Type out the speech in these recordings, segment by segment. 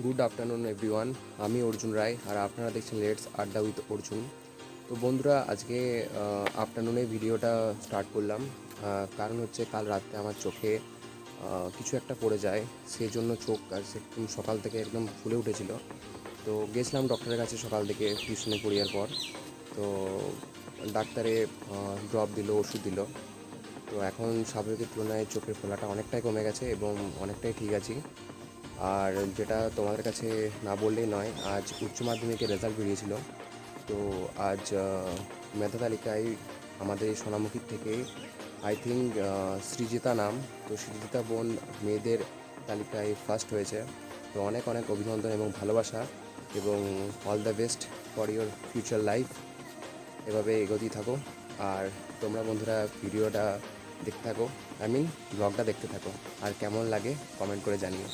Good afternoon everyone. আমি অর্জুন রায় আর আপনারা দেখছেন লেটস আড্ডা উইথ অর্জুন। তো বন্ধুরা, আজকে আফটারনুনে ভিডিওটা স্টার্ট করলাম। কারণ হচ্ছে কাল রাতে আমার চোখে কিছু একটা পড়ে যায়, সেই জন্য চোখ আজ একদম সকাল থেকে একদম ফুলে উঠেছিল। তো গেছিলাম ডক্টরের কাছে সকাল থেকে টিউশনে পড়িয়ার পর। তো ডাক্তারে ড্রপ দিল, ওষুধ দিল। তো এখন স্বাভাবিকের তুলনায় চোখের ফোলাটা অনেকটাই কমে গেছে এবং অনেকটাই ঠিক আছি। আর যেটা তোমাদের কাছে না বললেই নয়, আজ উচ্চ মাধ্যমিকের রেজাল্ট বেরিয়েছিল। তো আজ মেধা তালিকায় আমাদের এই সোনামুখীর থেকে আই থিঙ্ক সৃজিতা নাম, তো সৃজিতা বোন মেয়েদের তালিকায় ফার্স্ট হয়েছে। তো অনেক অনেক অভিনন্দন এবং ভালোবাসা, এবং all the best for your future life. এভাবে এগোতেই থাকো। আর তোমরা বন্ধুরা ভিডিওটা দেখতে থাকো, ব্লগটা দেখতে থাকো, আর কেমন লাগে কমেন্ট করে জানিও।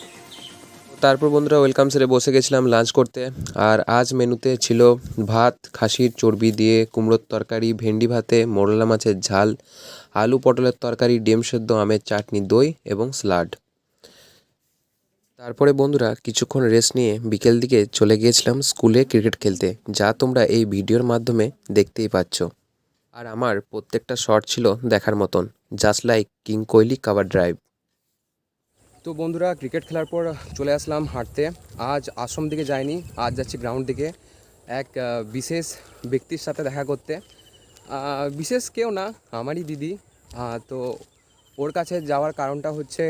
তারপর বন্ধুরা ওয়েলকাম সেরে বসে গেছিলাম লাঞ্চ করতে। আর আজ মেনুতে ছিল ভাত, খাসির চর্বি দিয়ে কুমড়োর তরকারি, ভেন্ডি ভাতে মোরলা মাছের ঝাল, আলু পটলের তরকারি, ডিম সেদ্ধ, আমের চাটনি, দই এবং স্যালাড। তারপরে বন্ধুরা কিছুক্ষণ রেস্ট নিয়ে বিকেল দিকে চলে গিয়েছিলাম স্কুলে ক্রিকেট খেলতে, যা তোমরা এই ভিডিওর মাধ্যমে দেখতেই পাচ্ছ। আর আমার প্রত্যেকটা শট ছিল দেখার মতন, just like king Kohli cover drive. তো বন্ধুরা, ক্রিকেট খেলার পর চলে আসলাম হাঁটতে। আজ আশ্রম দিকে যাইনি, আজ যাচ্ছি গ্রাউন্ড দিকে এক বিশেষ ব্যক্তির সাথে দেখা করতে। বিশেষ কেউ না, আমারই দিদি। তো ওর কাছে যাওয়ার কারণটা হচ্ছে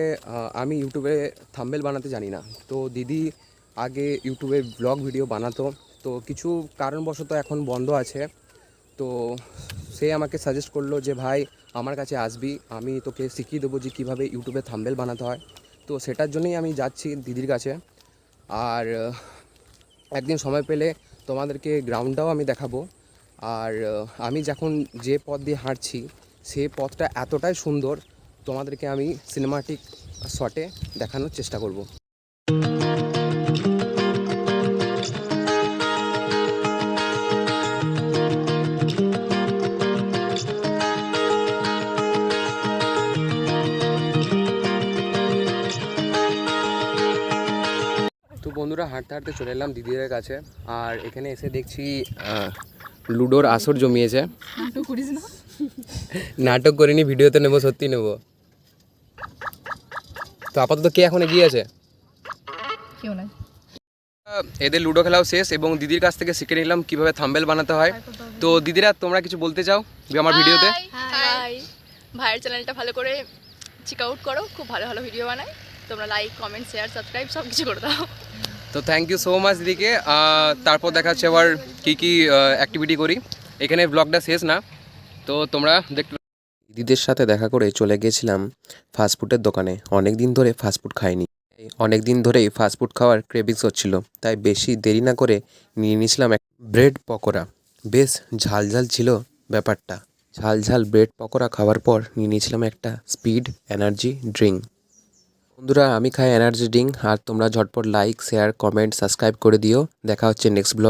আমি ইউটিউবে থাম্বনেল বানাতে জানি না। তো দিদি আগে ইউটিউবে ব্লগ ভিডিও বানাতো, তো কিছু কারণবশত এখন বন্ধ আছে। তো সে আমাকে সাজেস্ট করলো যে ভাই আমার কাছে আসবি, আমি তোকে শিখিয়ে দেবো যে কীভাবে ইউটিউবে থাম্বনেল বানাতে হয়। তো সেটার জন্যই আমি যাচ্ছি দিদির কাছে। আর একদিন সময় পেলে তোমাদেরকে গ্রাউন্ডটাও আমি দেখাবো। আর আমি যখন যে পথ দিয়ে হাঁটছি সেই পথটা এতটাই সুন্দর, তোমাদেরকে আমি সিনেমাটিক শটে দেখানোর চেষ্টা করব। তো বন্ধুরা, হাঁটতে হাঁটতে চলে এলাম দিদিদের কাছে। আর এখানে এসে দেখছি লুডোর আসর জমিয়েছে। নাটক করিনি, ভিডিওতে নেবো, সত্যি নেবো। তো আপাতত কে এখন এগিয়ে আছে? এদের লুডো খেলাও শেষ এবং দিদির কাছ থেকে শিখে নিলাম কিভাবে থাম্বনেল বানাতে হয়। তো দিদিরা, তোমরা কিছু বলতে চাও আমার ভিডিওতে? হাই, ভাইয়ের চ্যানেলটা ভালো করে চেক আউট করো, খুব ভালো ভালো ভিডিও বানায়। তোমরা লাইক, কমেন্ট, শেয়ার, সাবস্ক্রাইব সব কিছু করে দাও। তো থ্যাংক ইউ সো মাচ দিদিকে। তারপর দেখাচ্ছে আবার কী কী অ্যাক্টিভিটি করি। এখানে ব্লগটা শেষ না, তো তোমরা দেখতে। দিদিদের সাথে দেখা করে চলে গিয়েছিলাম ফাস্টফুডের দোকানে। অনেক দিন ধরে ফাস্টফুড খাইনি, অনেক দিন ধরেই ফাস্টফুড খাওয়ার ক্রেভিংস হচ্ছিল, তাই বেশি দেরি না করে নিয়ে নিয়েছিলাম এক ব্রেড পকোড়া। বেশ ঝাল ঝাল ছিল ব্যাপারটা। ঝাল ঝাল ব্রেড পকোড়া খাওয়ার পর নিয়ে নিয়েছিলাম একটা স্পিড এনার্জি ড্রিঙ্ক। বন্ধুরা, আমি খাই এনার্জি ড্রিঙ্ক, আর তোমরা ঝটপট লাইক, শেয়ার, কমেন্ট, সাবস্ক্রাইব করে দিও। দেখা হচ্ছে নেক্সট ব্লগ।